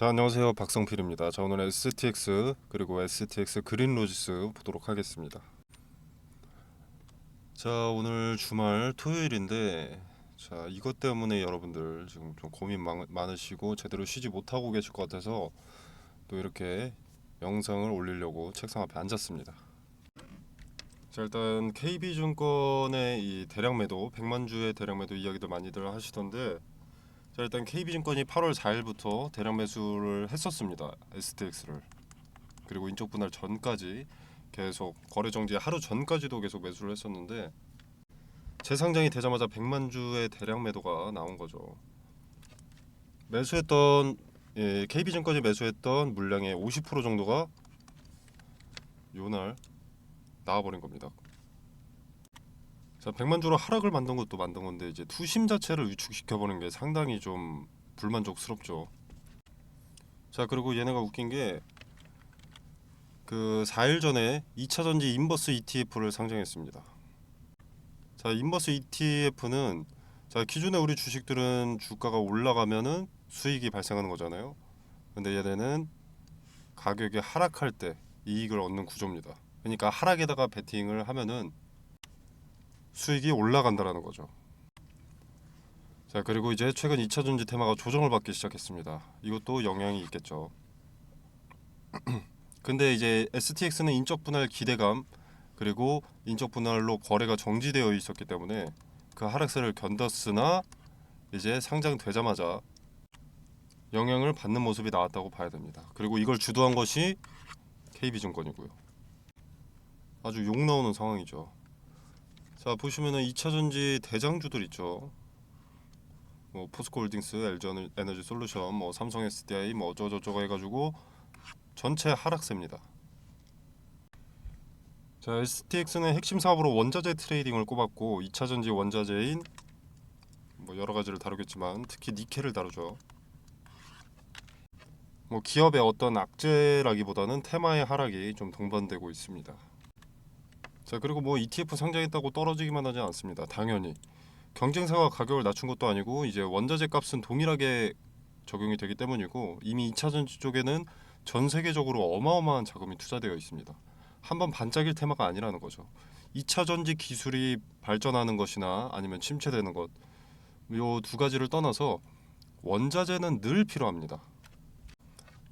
자, 안녕하세요. 박성필입니다. 자, 오늘 STX 그리고 STX 그린로지스 보도록 하겠습니다. 자, 오늘 주말 토요일인데, 자, 이것 때문에 여러분들 지금 좀 고민 많으시고 제대로 쉬지 못하고 계실 것 같아서 또 이렇게 영상을 올리려고 책상 앞에 앉았습니다. 자, 일단 KB증권의 이 대량 매도, 100만 주의 대량 매도 이야기들 많이들 하시던데, 자, 일단 KB증권이 8월 4일부터 대량 매수를 했었습니다. STX를. 그리고 인적 분할 전까지 계속 거래 정지 하루 전까지도 계속 매수를 했었는데, 재상장이 되자마자 100만 주의 대량 매도가 나온 거죠. 매수했던 KB증권이 매수했던 물량의 50% 정도가 요날 나와버린 겁니다. 자, 100만 주로 하락을 만든 것도 만든 건데, 이제 투심 자체를 위축시켜 보는 게 상당히 좀 불만족스럽죠. 자, 그리고 얘네가 웃긴 게 그 4일 전에 2차전지 인버스 ETF를 상장했습니다. 자, 인버스 ETF는, 자, 기존에 우리 주식들은 주가가 올라가면은 수익이 발생하는 거잖아요. 근데 얘네는 가격이 하락할 때 이익을 얻는 구조입니다. 그러니까 하락에다가 베팅을 하면은 수익이 올라간다라는 거죠. 자, 그리고 이제 최근 2차전지 테마가 조정을 받기 시작했습니다. 이것도 영향이 있겠죠. 근데 이제 STX는 인적 분할 기대감, 그리고 인적 분할로 거래가 정지되어 있었기 때문에 그 하락세를 견뎠으나, 이제 상장되자마자 영향을 받는 모습이 나왔다고 봐야 됩니다. 그리고 이걸 주도한 것이 KB증권이고요. 아주 욕 나오는 상황이죠. 자, 보시면은 2차전지 대장주들 있죠. 뭐 포스코홀딩스, LG에너지 솔루션, 뭐 삼성 SDI, 뭐 어쩌고저쩌고 해가지고 전체 하락세입니다. 자, STX는 핵심 사업으로 원자재 트레이딩을 꼽았고, 2차전지 원자재인 뭐 여러 가지를 다루겠지만 특히 니켈을 다루죠. 뭐 기업의 어떤 악재라기보다는 테마의 하락이 좀 동반되고 있습니다. 자, 그리고 뭐 ETF 상장했다고 떨어지기만 하지 않습니다. 당연히 경쟁사가 가격을 낮춘 것도 아니고, 이제 원자재 값은 동일하게 적용이 되기 때문이고, 이미 2차전지 쪽에는 전 세계적으로 어마어마한 자금이 투자되어 있습니다. 한번 반짝일 테마가 아니라는 거죠. 2차전지 기술이 발전하는 것이나 아니면 침체되는 것, 요 두 가지를 떠나서 원자재는 늘 필요합니다.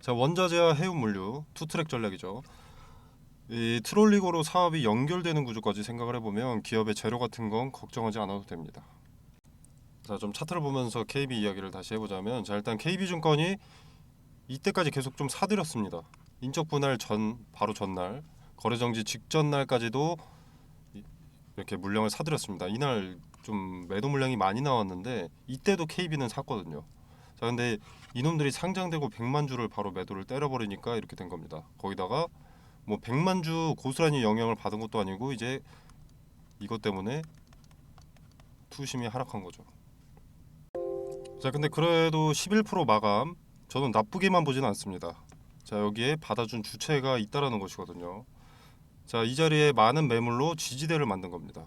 자, 원자재와 해운물류 투트랙 전략이죠. 이 트롤리고로 사업이 연결되는 구조까지 생각을 해보면 기업의 재료 같은 건 걱정하지 않아도 됩니다. 자, 좀 차트를 보면서 KB 이야기를 다시 해보자면, 자, 일단 KB증권이 이때까지 계속 좀 사들였습니다. 인적 분할 전, 바로 전날, 거래 정지 직전 날까지도 이렇게 물량을 사들였습니다. 이날 좀 매도 물량이 많이 나왔는데 이때도 KB는 샀거든요. 자, 근데 이놈들이 상장되고 100만 주를 바로 매도를 때려버리니까 이렇게 된 겁니다. 거기다가 뭐 100만 주 고스란히 영향을 받은 것도 아니고, 이제 이것 때문에 투심이 하락한 거죠. 자, 근데 그래도 11% 마감, 저는 나쁘게만 보지는 않습니다. 자, 여기에 받아준 주체가 있다라는 것이거든요. 자, 이 자리에 많은 매물로 지지대를 만든 겁니다.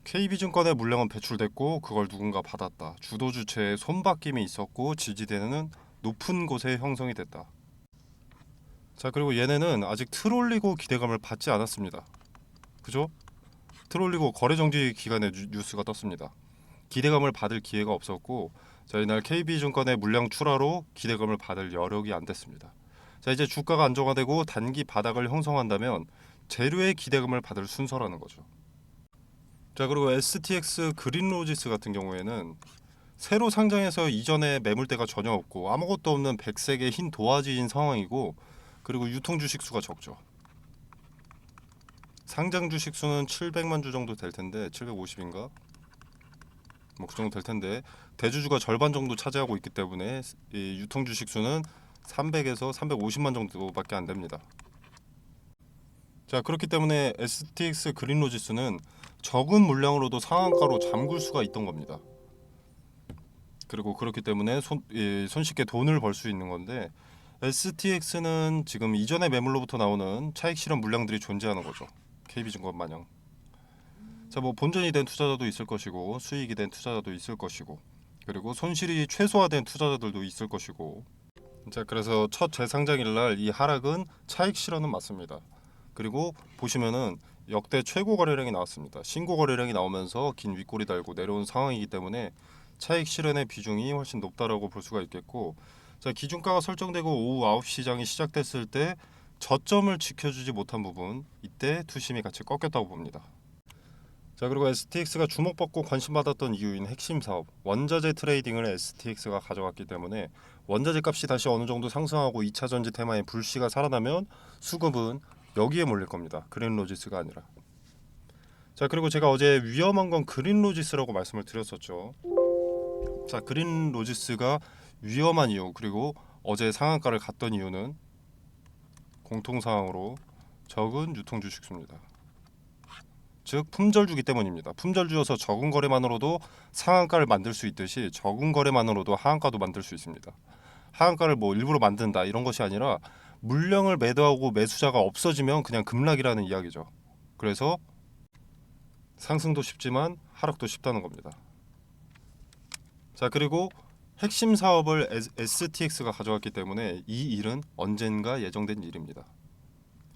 KB증권의 물량은 배출됐고 그걸 누군가 받았다. 주도 주체의 손바뀜이 있었고 지지대는 높은 곳에 형성이 됐다. 자, 그리고 얘네는 아직 트롤리고 기대감을 받지 않았습니다. 그죠? 트롤리고 거래 정지 기간에 뉴스가 떴습니다. 기대감을 받을 기회가 없었고, 자, 이날 KB증권의 물량 출하로 기대감을 받을 여력이 안 됐습니다. 자, 이제 주가가 안정화되고 단기 바닥을 형성한다면 재료의 기대감을 받을 순서라는 거죠. 자, 그리고 STX 그린로지스 같은 경우에는 새로 상장해서 이전에 매물대가 전혀 없고 아무것도 없는 백색의 흰 도화지인 상황이고, 그리고 유통 주식 수가 적죠. 상장 주식 수는 700만 주 정도 될 텐데, 750인가? 뭐 그 정도 될 텐데, 대주주가 절반 정도 차지하고 있기 때문에 이 유통 주식 수는 300에서 350만 정도밖에 안 됩니다. 자, 그렇기 때문에 STX 그린로지스는 적은 물량으로도 상한가로 잠글 수가 있던 겁니다. 그리고 그렇기 때문에 손쉽게 돈을 벌 수 있는 건데, STX는 지금 이전의 매물로부터 나오는 차익 실현 물량들이 존재하는 거죠. KB증권 마냥. 자, 뭐 본전이 된 투자자도 있을 것이고 수익이 된 투자자도 있을 것이고, 그리고 손실이 최소화된 투자자들도 있을 것이고. 자, 그래서 첫 재상장일 날 이 하락은 차익 실현은 맞습니다. 그리고 보시면은 역대 최고 거래량이 나왔습니다. 신고 거래량이 나오면서 긴 윗골이 달고 내려온 상황이기 때문에 차익 실현의 비중이 훨씬 높다라고 볼 수가 있겠고, 자, 기준가가 설정되고 오후 9시 시장이 시작됐을 때 저점을 지켜주지 못한 부분, 이때 투심이 같이 꺾였다고 봅니다. 자, 그리고 STX가 주목받고 관심받았던 이유인 핵심 사업 원자재 트레이딩을 STX가 가져갔기 때문에 원자재 값이 다시 어느 정도 상승하고 2차 전지 테마의 불씨가 살아나면 수급은 여기에 몰릴 겁니다. 그린로지스가 아니라. 자, 그리고 제가 어제 위험한 건 그린로지스라고 말씀을 드렸었죠. 자, 그린로지스가 위험한 이유, 그리고 어제 상한가를 갔던 이유는 공통사항으로 적은 유통 주식수입니다. 즉 품절주기 때문입니다. 품절주여서 적은 거래만으로도 상한가를 만들 수 있듯이 적은 거래만으로도 하한가도 만들 수 있습니다. 하한가를 뭐 일부러 만든다 이런 것이 아니라 물량을 매도하고 매수자가 없어지면 그냥 급락이라는 이야기죠. 그래서 상승도 쉽지만 하락도 쉽다는 겁니다. 자, 그리고 핵심 사업을 STX가 가져갔기 때문에 이 일은 언젠가 예정된 일입니다.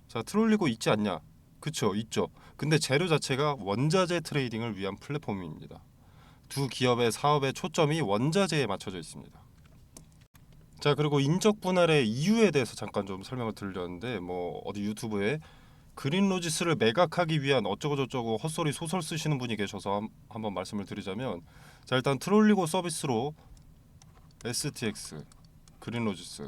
자, 트롤리고 있지 않냐? 그쵸, 있죠. 근데 재료 자체가 원자재 트레이딩을 위한 플랫폼입니다. 두 기업의 사업의 초점이 원자재에 맞춰져 있습니다. 자, 그리고 인적 분할의 이유에 대해서 잠깐 좀 설명을 드리려는데, 뭐 어디 유튜브에 그린로지스를 매각하기 위한 어쩌고저쩌고 헛소리 소설 쓰시는 분이 계셔서 한번 말씀을 드리자면, 자, 일단 트롤리고 서비스로 STX, 그린로지스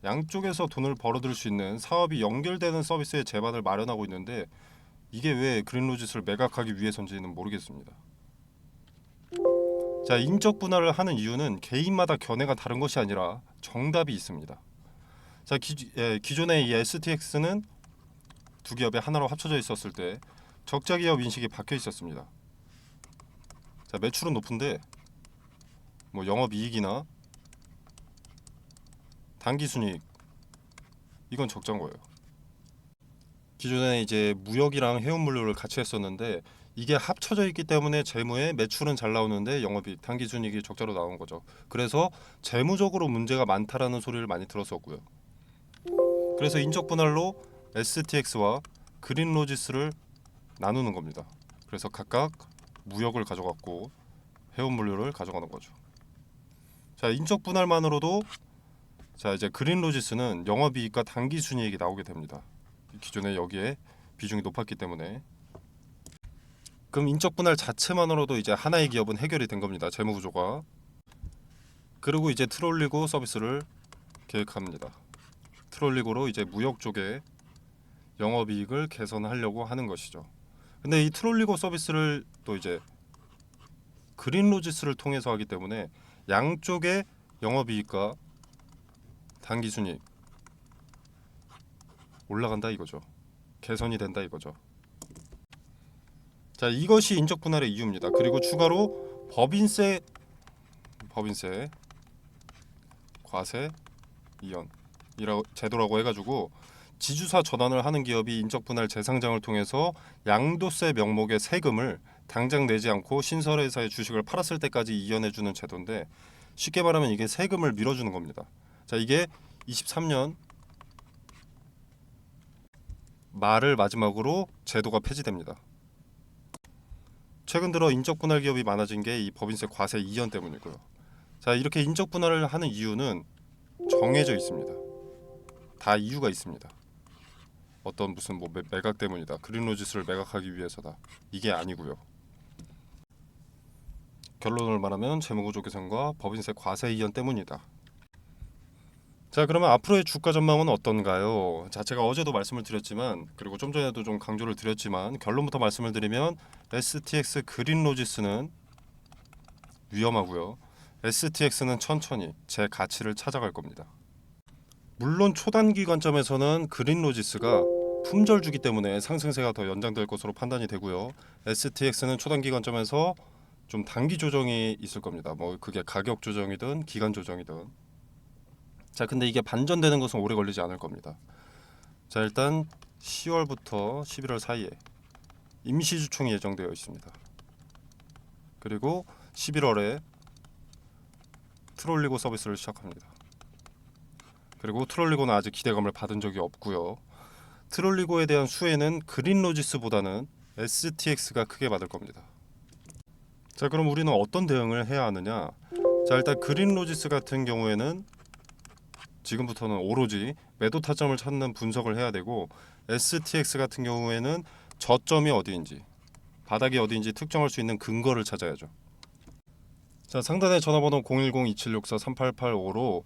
양쪽에서 돈을 벌어들 수 있는 사업이 연결되는 서비스의 제반을 마련하고 있는데, 이게 왜 그린로지스를 매각하기 위해서인지는 모르겠습니다. 자, 인적 분할을 하는 이유는 개인마다 견해가 다른 것이 아니라 정답이 있습니다. 자, 기존의 이 STX는 두 기업이 하나로 합쳐져 있었을 때 적자 기업 인식이 박혀 있었습니다. 자, 매출은 높은데 뭐 영업이익이나 당기순이익 이건 적자인 거예요. 기존에 이제 무역이랑 해운물류를 같이 했었는데 이게 합쳐져 있기 때문에 재무에 매출은 잘 나오는데 영업이익, 당기순이익이 적자로 나온 거죠. 그래서 재무적으로 문제가 많다라는 소리를 많이 들었었고요. 그래서 인적 분할로 STX와 그린로지스를 나누는 겁니다. 그래서 각각 무역을 가져갔고 해운물류를 가져가는 거죠. 자, 인적 분할만으로도 자, 이제 그린로지스는 영업이익과 당기순이익이 나오게 됩니다. 기존에 여기에 비중이 높았기 때문에. 그럼 인적 분할 자체만으로도 이제 하나의 기업은 해결이 된 겁니다. 재무 구조가. 그리고 이제 트롤리고 서비스를 계획합니다. 트롤리고로 이제 무역 쪽에 영업이익을 개선하려고 하는 것이죠. 근데 이 트롤리고 서비스를 또 이제 그린로지스를 통해서 하기 때문에 양쪽의 영업이익과 당기순이익 올라간다 이거죠. 개선이 된다 이거죠. 자, 이것이 인적 분할의 이유입니다. 그리고 추가로 법인세, 과세, 이연이라고 제도라고 해가지고 지주사 전환을 하는 기업이 인적 분할 재상장을 통해서 양도세 명목의 세금을 당장 내지 않고 신설회사의 주식을 팔았을 때까지 이연해주는 제도인데, 쉽게 말하면 이게 세금을 밀어주는 겁니다. 자, 이게 23년 말을 마지막으로 제도가 폐지됩니다. 최근 들어 인적 분할 기업이 많아진 게 이 법인세 과세 이연 때문이고요. 자, 이렇게 인적 분할을 하는 이유는 정해져 있습니다. 다 이유가 있습니다. 어떤 무슨 뭐 매각 때문이다, 그린로지스를 매각하기 위해서다, 이게 아니고요. 결론을 말하면 재무구조 개선과 법인세 과세 이연 때문이다. 자, 그러면 앞으로의 주가 전망은 어떤가요? 자, 제가 어제도 말씀을 드렸지만, 그리고 좀 전에도 좀 강조를 드렸지만, 결론부터 말씀을 드리면 STX 그린로지스는 위험하고요. STX는 천천히 제 가치를 찾아갈 겁니다. 물론 초단기 관점에서는 그린로지스가 품절주기 때문에 상승세가 더 연장될 것으로 판단이 되고요. STX는 초단기 관점에서 좀 단기 조정이 있을 겁니다. 뭐 그게 가격 조정이든 기간 조정이든. 자, 근데 이게 반전되는 것은 오래 걸리지 않을 겁니다. 자, 일단 10월부터 11월 사이에 임시주총이 예정되어 있습니다. 그리고 11월에 트롤리고 서비스를 시작합니다. 그리고 트롤리고는 아직 기대감을 받은 적이 없고요. 트롤리고에 대한 수혜는 그린로지스보다는 STX가 크게 받을 겁니다. 자, 그럼 우리는 어떤 대응을 해야 하느냐? 자, 일단 그린로지스 같은 경우에는 지금부터는 오로지 매도 타점을 찾는 분석을 해야 되고, STX 같은 경우에는 저점이 어디인지, 바닥이 어디인지 특정할 수 있는 근거를 찾아야죠. 자, 상단의 전화번호 010-2764-3885로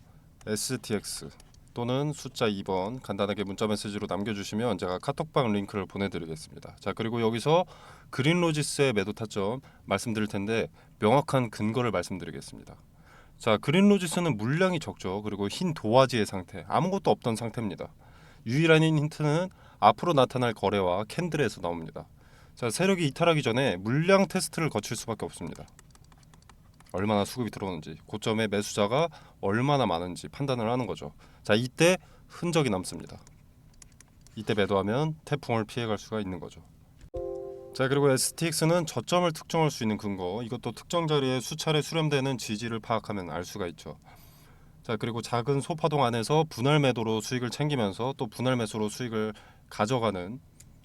STX 또는 숫자 2번 간단하게 문자 메시지로 남겨주시면 제가 카톡방 링크를 보내드리겠습니다. 자, 그리고 여기서 그린로지스의 매도 타점 말씀드릴 텐데 명확한 근거를 말씀드리겠습니다. 자, 그린로지스는 물량이 적죠. 그리고 흰 도화지의 상태, 아무것도 없던 상태입니다. 유일한 힌트는 앞으로 나타날 거래와 캔들에서 나옵니다. 자, 세력이 이탈하기 전에 물량 테스트를 거칠 수밖에 없습니다. 얼마나 수급이 들어오는지, 고점의 매수자가 얼마나 많은지 판단을 하는 거죠. 자, 이때 흔적이 남습니다. 이때 매도하면 태풍을 피해갈 수가 있는 거죠. 자, 그리고 STX는 저점을 특정할 수 있는 근거, 이것도 특정 자리에 수차례 수렴되는 지지를 파악하면 알 수가 있죠. 자, 그리고 작은 소파동 안에서 분할 매도로 수익을 챙기면서 또 분할 매수로 수익을 가져가는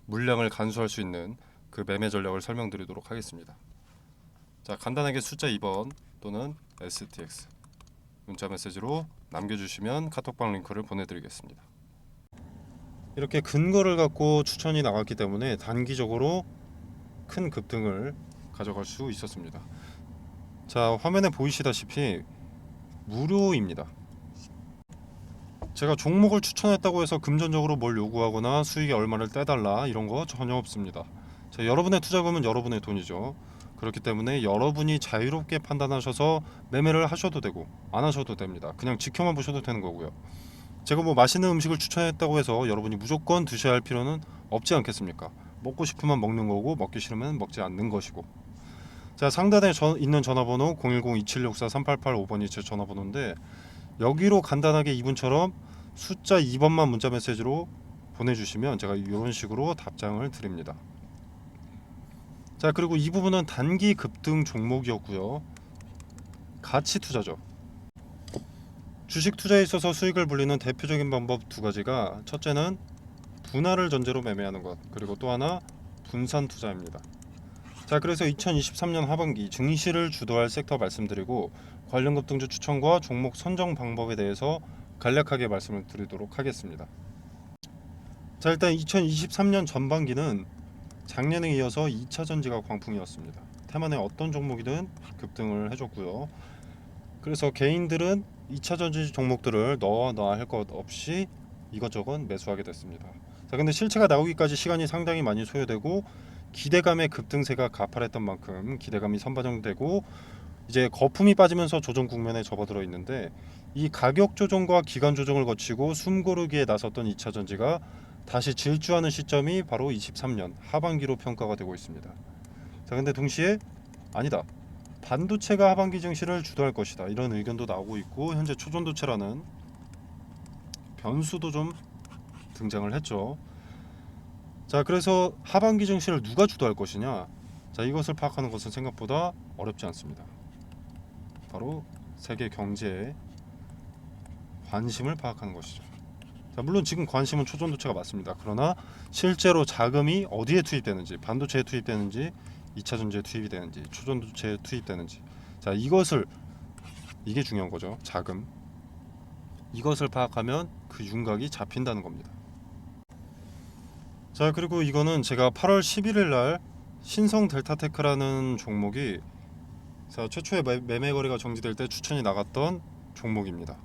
물량을 간수할 수 있는 그 매매 전략을 설명드리도록 하겠습니다. 자, 간단하게 숫자 2번 또는 STX 문자 메시지로 남겨주시면 카톡방 링크를 보내드리겠습니다. 이렇게 근거를 갖고 추천이 나갔기 때문에 단기적으로 큰 급등을 가져갈 수 있었습니다. 자, 화면에 보이시다시피 무료입니다. 제가 종목을 추천했다고 해서 금전적으로 뭘 요구하거나 수익의 얼마를 떼달라 이런 거 전혀 없습니다. 자, 여러분의 투자금은 여러분의 돈이죠. 그렇기 때문에 여러분이 자유롭게 판단하셔서 매매를 하셔도 되고 안 하셔도 됩니다. 그냥 지켜만 보셔도 되는 거고요. 제가 뭐 맛있는 음식을 추천했다고 해서 여러분이 무조건 드셔야 할 필요는 없지 않겠습니까? 먹고 싶으면 먹는 거고 먹기 싫으면 먹지 않는 것이고. 자, 상단에 있는 전화번호 010-2764-3885번이 제 전화번호인데 여기로 간단하게 이분처럼 숫자 2번만 문자 메시지로 보내주시면 제가 이런 식으로 답장을 드립니다. 자, 그리고 이 부분은 단기 급등 종목이었고요. 가치 투자죠. 주식 투자에 있어서 수익을 불리는 대표적인 방법 두 가지가, 첫째는 분할을 전제로 매매하는 것, 그리고 또 하나 분산 투자입니다. 자, 그래서 2023년 하반기 증시를 주도할 섹터 말씀드리고 관련 급등주 추천과 종목 선정 방법에 대해서 간략하게 말씀을 드리도록 하겠습니다. 자, 일단 2023년 전반기는 작년에 이어서 2차전지가 광풍이었습니다. 테만의 어떤 종목이든 급등을 해줬고요. 그래서 개인들은 2차전지 종목들을 넣어놔야 할 것 없이 이것저것 매수하게 됐습니다. 자, 근데 실체가 나오기까지 시간이 상당히 많이 소요되고 기대감의 급등세가 가팔했던 만큼 기대감이 선반영되고 이제 거품이 빠지면서 조정 국면에 접어들어 있는데, 이 가격 조정과 기간 조정을 거치고 숨고르기에 나섰던 2차전지가 다시 질주하는 시점이 바로 23년 하반기로 평가가 되고 있습니다. 자, 근데 동시에 아니다, 반도체가 하반기 증시를 주도할 것이다, 이런 의견도 나오고 있고 현재 초전도체라는 변수도 좀 등장을 했죠. 자, 그래서 하반기 증시를 누가 주도할 것이냐, 자, 이것을 파악하는 것은 생각보다 어렵지 않습니다. 바로 세계 경제에 관심을 파악하는 것이죠. 자, 물론 지금 관심은 초전도체가 맞습니다. 그러나 실제로 자금이 어디에 투입되는지, 반도체에 투입되는지, 2차전지에 투입이 되는지, 초전도체에 투입되는지, 자, 이게 중요한 거죠. 자금, 이것을 파악하면 그 윤곽이 잡힌다는 겁니다. 자, 그리고 이거는 제가 8월 11일 날 신성 델타테크라는 종목이, 자, 최초의 매매 거래가 정지될 때 추천이 나갔던 종목입니다.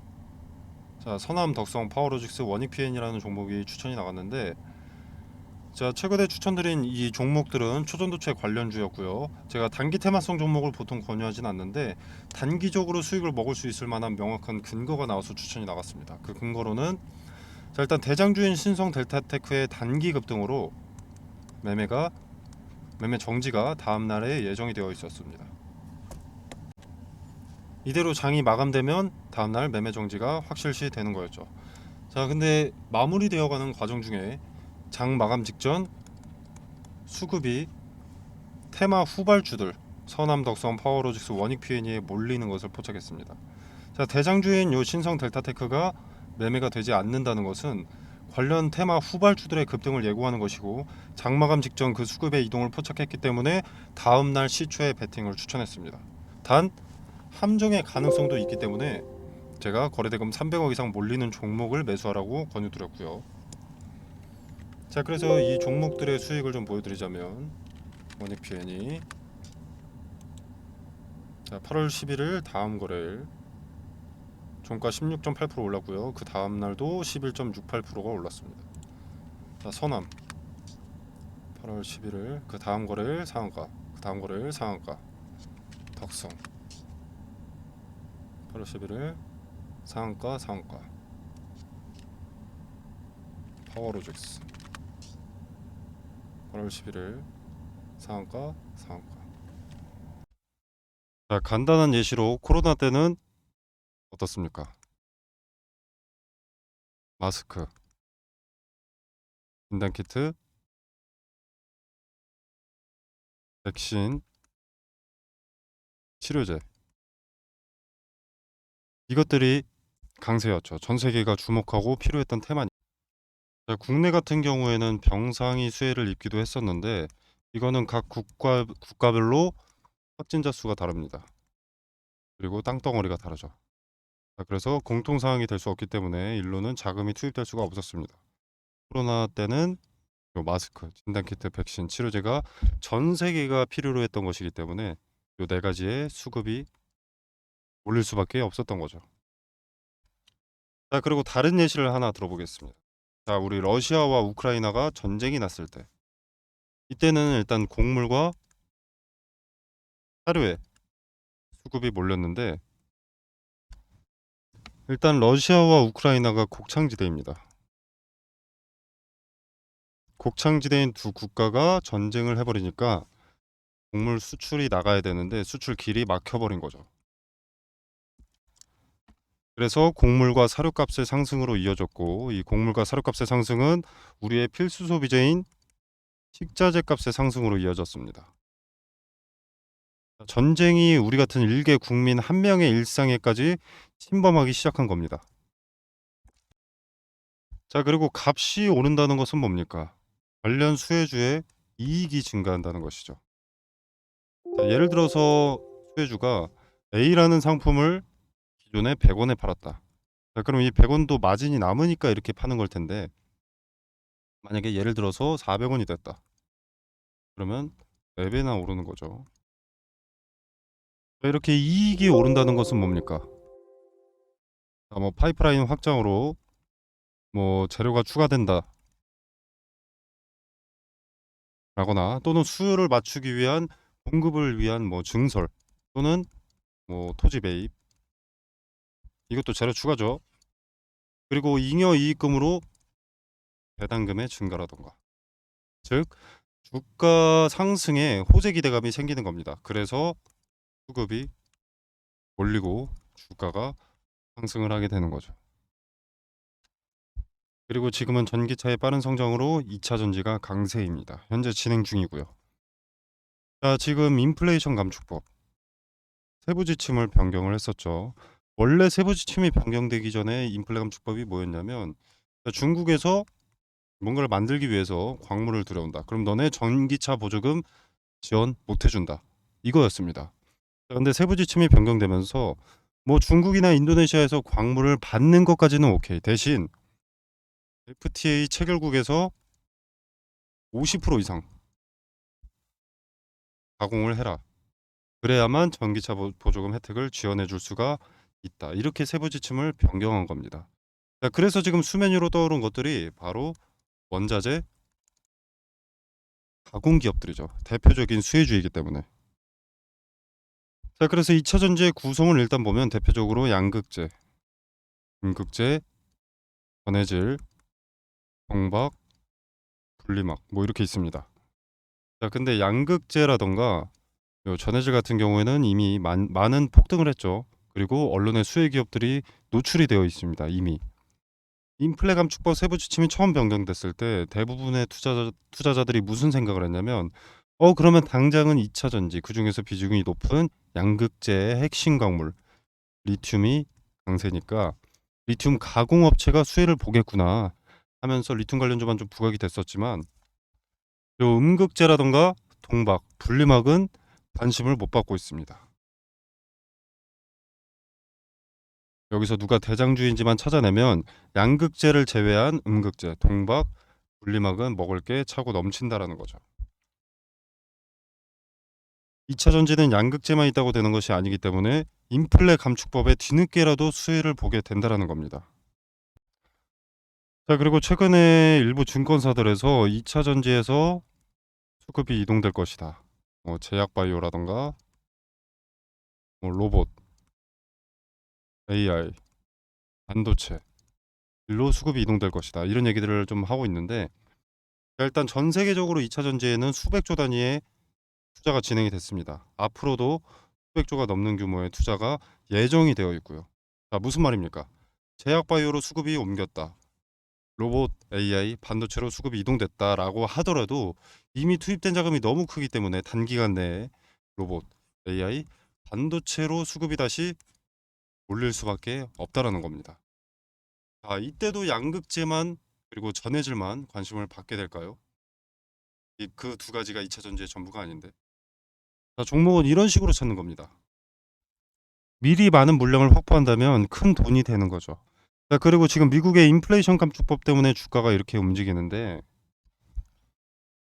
자, 서남 덕성 파워로직스 원익PN이라는 종목이 추천이 나갔는데, 자, 최근에 추천드린 이 종목들은 초전도체 관련주였고요. 제가 단기 테마성 종목을 보통 권유하진 않는데 단기적으로 수익을 먹을 수 있을 만한 명확한 근거가 나와서 추천이 나갔습니다. 그 근거로는, 자, 일단 대장주인 신성 델타테크의 단기 급등으로 매매 정지가 다음 날에 예정이 되어 있었습니다. 이대로 장이 마감되면 다음날 매매 정지가 확실시 되는 거였죠. 자, 근데 마무리되어가는 과정 중에 장 마감 직전 수급이 테마 후발주들 서남 덕성 파워로직스 원익PN에 몰리는 것을 포착했습니다. 자, 대장주인 요 신성 델타테크가 매매가 되지 않는다는 것은 관련 테마 후발주들의 급등을 예고하는 것이고 장마감 직전 그 수급의 이동을 포착했기 때문에 다음 날 시초에 베팅을 추천했습니다. 단 함정의 가능성도 있기 때문에 제가 거래대금 300억 이상 몰리는 종목을 매수하라고 권유드렸고요. 자, 그래서 이 종목들의 수익을 좀 보여드리자면 원익PN이 자 8월 11일 다음 거래일 종가 16.8% 올랐고요. 그 다음 날도 11.68%가 올랐습니다. 자, 서남 8월 11일 그 다음 거래일 상한가, 그 다음 거래일 상한가. 덕성 8월 11일 상한가, 상한가. 파워로직스 8월 11일 상한가, 상한가. 자, 간단한 예시로 코로나 때는 어떻습니까? 마스크, 진단키트, 백신, 치료제, 이것들이 강세였죠. 전 세계가 주목하고 필요했던 테마니. 자, 국내 같은 경우에는 병상이 수혜를 입기도 했었는데 이거는 각 국가별로 확진자 수가 다릅니다. 그리고 땅덩어리가 다르죠. 자, 그래서 공통 사항이 될 수 없기 때문에 일로는 자금이 투입될 수가 없었습니다. 코로나 때는 요 마스크, 진단키트, 백신, 치료제가 전 세계가 필요로 했던 것이기 때문에 요 네 가지의 수급이 올릴 수밖에 없었던 거죠. 자, 그리고 다른 예시를 하나 들어보겠습니다. 자, 우리 러시아와 우크라이나가 전쟁이 났을 때 이때는 일단 곡물과 사료에 수급이 몰렸는데 일단 러시아와 우크라이나가 곡창지대입니다. 곡창지대인 두 국가가 전쟁을 해버리니까 곡물 수출이 나가야 되는데 수출 길이 막혀버린 거죠. 그래서 곡물과 사료값의 상승으로 이어졌고 이 곡물과 사료값의 상승은 우리의 필수 소비재인 식자재 값의 상승으로 이어졌습니다. 전쟁이 우리 같은 일개 국민 한 명의 일상에까지 침범하기 시작한 겁니다. 자, 그리고 값이 오른다는 것은 뭡니까? 관련 수혜주의 이익이 증가한다는 것이죠. 자, 예를 들어서 수혜주가 A라는 상품을 기존에 100원에 팔았다. 자, 그럼 이 100원도 마진이 남으니까 이렇게 파는 걸 텐데 만약에 예를 들어서 400원이 됐다. 그러면 4배나 오르는 거죠. 자, 이렇게 이익이 오른다는 것은 뭡니까? 자, 뭐 파이프라인 확장으로 뭐 재료가 추가된다. 라거나 또는 수요를 맞추기 위한 공급을 위한 뭐 증설 또는 뭐 토지 매입 이것도 재료 추가죠. 그리고 잉여 이익금으로 배당금의 증가라던가 즉 주가 상승에 호재 기대감이 생기는 겁니다. 그래서 수급이 몰리고 주가가 상승을 하게 되는 거죠. 그리고 지금은 전기차의 빠른 성장으로 2차 전지가 강세입니다. 현재 진행 중이고요. 자, 지금 인플레이션 감축법 세부 지침을 변경을 했었죠. 원래 세부 지침이 변경되기 전에 인플레 감축법이 뭐였냐면 중국에서 뭔가를 만들기 위해서 광물을 들여온다. 그럼 너네 전기차 보조금 지원 못 해준다. 이거였습니다. 근데 세부 지침이 변경되면서 뭐 중국이나 인도네시아에서 광물을 받는 것까지는 오케이. 대신 FTA 체결국에서 50% 이상 가공을 해라. 그래야만 전기차 보조금 혜택을 지원해 줄 수가 있다. 이렇게 세부 지침을 변경한 겁니다. 자, 그래서 지금 수면 위로 떠오른 것들이 바로 원자재 가공 기업들이죠. 대표적인 수혜주이기 때문에. 자, 그래서 2차 전지의 구성을 일단 보면 대표적으로 양극재, 음극재, 전해질, 경박, 분리막 뭐 이렇게 있습니다. 자, 근데 양극재라던가 요 전해질 같은 경우에는 이미 많은 폭등을 했죠. 그리고 언론의 수혜 기업들이 노출이 되어 있습니다. 이미. 인플레 감축법 세부 지침이 처음 변경됐을 때 대부분의 투자자들이 무슨 생각을 했냐면 그러면 당장은 2차 전지 그중에서 비중이 높은 양극재의 핵심 광물 리튬이 강세니까 리튬 가공업체가 수혜를 보겠구나 하면서 리튬 관련주만 좀 부각이 됐었지만 요 음극재라던가 동박, 분리막은 관심을 못 받고 있습니다. 여기서 누가 대장주인지만 찾아내면 양극재를 제외한 음극재, 동박, 분리막은 먹을 게 차고 넘친다라는 거죠. 2차 전지는 양극재만 있다고 되는 것이 아니기 때문에 인플레 감축법에 뒤늦게라도 수혜를 보게 된다라는 겁니다. 자, 그리고 최근에 일부 증권사들에서 2차 전지에서 수급이 이동될 것이다. 제약바이오라던가 로봇, AI, 반도체 일로 수급이 이동될 것이다. 이런 얘기들을 좀 하고 있는데 일단 전 세계적으로 2차 전지에는 수백조 단위의 투자가 진행이 됐습니다. 앞으로도 수백조가 넘는 규모의 투자가 예정이 되어 있고요. 자, 무슨 말입니까? 제약바이오로 수급이 옮겼다. 로봇, AI, 반도체로 수급이 이동됐다라고 하더라도 이미 투입된 자금이 너무 크기 때문에 단기간 내에 로봇, AI, 반도체로 수급이 다시 몰릴 수밖에 없다라는 겁니다. 자, 이때도 양극재만 그리고 전해질만 관심을 받게 될까요? 그 두 가지가 2차 전지의 전부가 아닌데. 자, 종목은 이런 식으로 찾는 겁니다. 미리 많은 물량을 확보한다면 큰 돈이 되는 거죠. 자, 그리고 지금 미국의 인플레이션 감축법 때문에 주가가 이렇게 움직이는데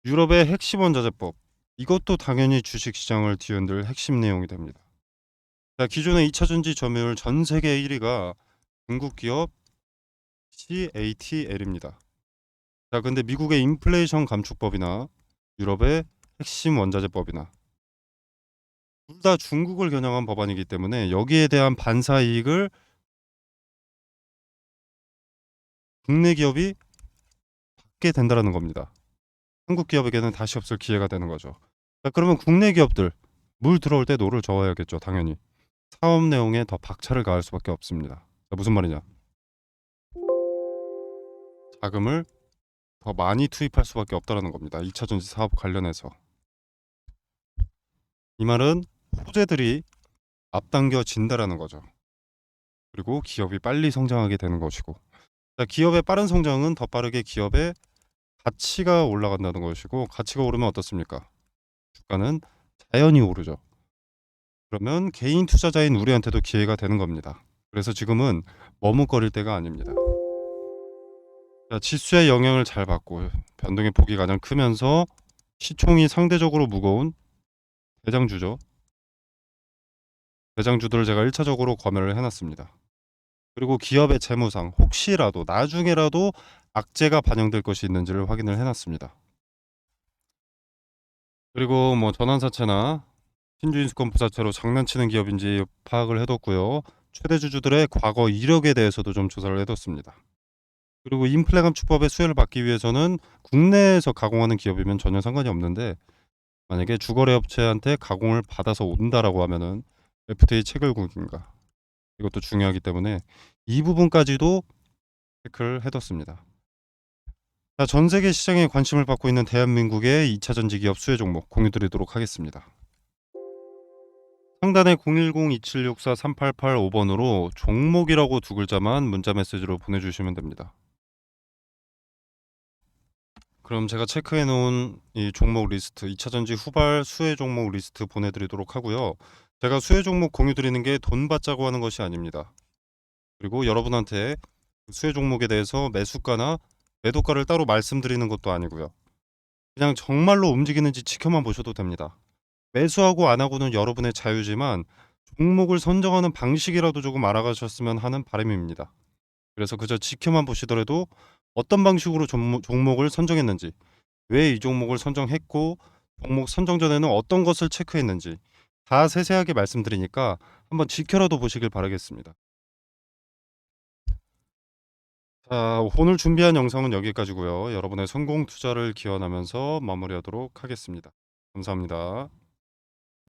유럽의 핵심 원자재법 이것도 당연히 주식시장을 뒤흔들 핵심 내용이 됩니다. 자, 기존의 2차 전지 점유율 전 세계 1위가 중국 기업 CATL입니다. 자, 근데 미국의 인플레이션 감축법이나 유럽의 핵심 원자재법이나 둘 다 중국을 겨냥한 법안이기 때문에 여기에 대한 반사 이익을 국내 기업이 받게 된다는 겁니다. 한국 기업에게는 다시 없을 기회가 되는 거죠. 자, 그러면 국내 기업들 물 들어올 때 노를 저어야겠죠. 당연히 사업 내용에 더 박차를 가할 수밖에 없습니다. 자, 무슨 말이냐? 자금을 더 많이 투입할 수밖에 없다는 겁니다. 2차 전지 사업 관련해서. 이 말은 호재들이 앞당겨진다라는 거죠. 그리고 기업이 빨리 성장하게 되는 것이고, 자, 기업의 빠른 성장은 더 빠르게 기업의 가치가 올라간다는 것이고, 가치가 오르면 어떻습니까? 주가는 자연히 오르죠. 그러면 개인 투자자인 우리한테도 기회가 되는 겁니다. 그래서 지금은 머뭇거릴 때가 아닙니다. 자, 지수의 영향을 잘 받고 변동의 폭이 가장 크면서 시총이 상대적으로 무거운 대장주죠. 대장주들을 제가 1차적으로 검열을 해놨습니다. 그리고 기업의 재무상 혹시라도 나중에라도 악재가 반영될 것이 있는지를 확인을 해놨습니다. 그리고 뭐 전환사채나 신주인수권 부사채로 장난치는 기업인지 파악을 해뒀고요. 최대 주주들의 과거 이력에 대해서도 좀 조사를 해뒀습니다. 그리고 인플레 감축법의 수혜를 받기 위해서는 국내에서 가공하는 기업이면 전혀 상관이 없는데 만약에 주거래 업체한테 가공을 받아서 온다라고 하면은 FTA 체결국인가 이것도 중요하기 때문에 이 부분까지도 체크를 해뒀습니다. 자, 전 세계 시장에 관심을 받고 있는 대한민국의 2차 전지 기업 수혜 종목 공유드리도록 하겠습니다. 상단에 010-2764-3885번으로 종목이라고 두 글자만 문자 메시지로 보내주시면 됩니다. 그럼 제가 체크해 놓은 이 종목 리스트 2차 전지 후발 수혜 종목 리스트 보내드리도록 하고요. 제가 수혜 종목 공유 드리는 게 돈 받자고 하는 것이 아닙니다. 그리고 여러분한테 수혜 종목에 대해서 매수가나 매도가를 따로 말씀드리는 것도 아니고요. 그냥 정말로 움직이는지 지켜만 보셔도 됩니다. 매수하고 안 하고는 여러분의 자유지만 종목을 선정하는 방식이라도 조금 알아가셨으면 하는 바람입니다. 그래서 그저 지켜만 보시더라도 어떤 방식으로 종목을 선정했는지, 왜 이 종목을 선정했고 종목 선정 전에는 어떤 것을 체크했는지 다 세세하게 말씀드리니까 한번 지켜라도 보시길 바라겠습니다. 자, 오늘 준비한 영상은 여기까지고요. 여러분의 성공 투자를 기원하면서 마무리하도록 하겠습니다. 감사합니다.